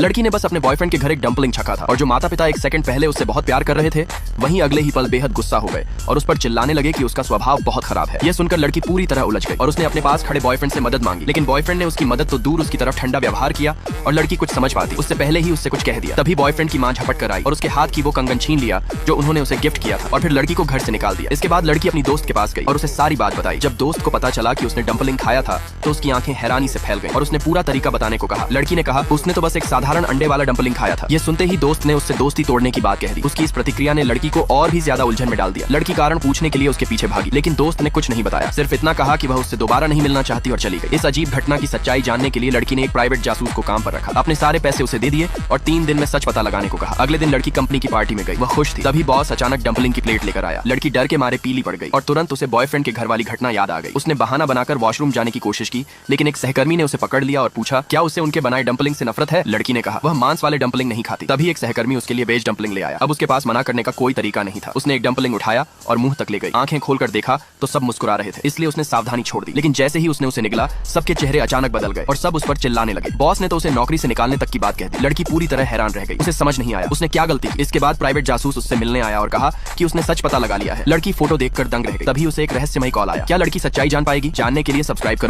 लड़की ने बस अपने बॉयफ्रेंड के घर एक डंपलिंग छका था और जो माता पिता एक सेकंड पहले उससे बहुत प्यार कर रहे थे वहीं अगले ही पल बेहद गुस्सा हो गए और उस पर चिल्लाने लगे कि उसका स्वभाव बहुत खराब है। यह सुनकर लड़की पूरी तरह उलझ गई और उसने अपने पास खड़े बॉयफ्रेंड से मदद मांगी, लेकिन बॉयफ्रेंड ने उसकी मदद तो दूर उसकी तरफ ठंडा व्यवहार किया और लड़की कुछ समझ पाती उससे पहले ही उससे कुछ कह दिया। तभी बॉयफ्रेंड की मां झपट कर आई और उसके हाथ की वो कंगन छीन लिया जो उन्होंने उसे गिफ्ट किया था और फिर लड़की को घर से निकाल दिया। इसके बाद लड़की अपनी दोस्त के पास गई और उसे सारी बात बताई। जब दोस्त को पता चला कि उसने डंपलिंग खाया था तो उसकी आंखें हैरानी से फैल गई और उसने पूरा तरीका बताने को कहा। लड़की ने कहा उसने तो बस एक साधारण अंडे वाला डंपलिंग खाया था। ये सुनते ही दोस्त ने उससे दोस्ती तोड़ने की बात कह दी। उसकी इस प्रतिक्रिया ने लड़की को और भी ज्यादा उलझन में डाल दिया। लड़की कारण पूछने के लिए उसके पीछे भागी, लेकिन दोस्त ने कुछ नहीं बताया, सिर्फ इतना कहा कि वह उससे दोबारा नहीं मिलना चाहती और चली गई। इस अजीब घटना की सच्चाई जानने के लिए लड़की ने एक प्राइवेट जासूस को काम पर रखा, अपने सारे पैसे उसे दे दिए और 3 दिन में सच पता लगाने को कहा। अगले दिन लड़की कंपनी की पार्टी में गई, वह खुश थी। तभी बॉस अचानक डंपलिंग की प्लेट लेकर आया। लड़की डर के मारे पीली पड़ गई और तुरंत उसे बॉयफ्रेंड के घर वाली घटना याद आ गई। उसने बहाना बनाकर वॉशरूम जाने की कोशिश की, लेकिन एक सहकर्मी ने उसे पकड़ लिया और पूछा क्या उसे उनके बनाए डंपलिंग से नफरत है। लड़की ने कहा वह मांस वाले डंपलिंग नहीं खाती। तभी एक सहकर्मी उसके लिए वेज डंपलिंग ले आया। अब उसके पास मना करने का कोई तरीका नहीं था। उसने एक डंपलिंग उठाया और मुंह तक ले गई। आंखें खोलकर देखा तो सब मुस्कुरा रहे थे, इसलिए उसने सावधानी छोड़ दी। लेकिन जैसे ही उसने उसे निगला सबके चेहरे अचानक बदल गए और सब उस पर चिल्लाने लगे। बॉस ने तो उसे नौकरी से निकालने तक की बात कह दी। लड़की पूरी तरह हैरान रह गई, उसे समझ नहीं आया उसने क्या गलती की। इसके बाद प्राइवेट जासूस उससे मिलने आया और कहा कि उसने सच पता लगा लिया है। लड़की फोटो देखकर दंग रह गई। तभी उसे एक रहस्यमयी कॉल आया। क्या लड़की सच्चाई जान पाएगी? जानने के लिए सब्सक्राइब करो।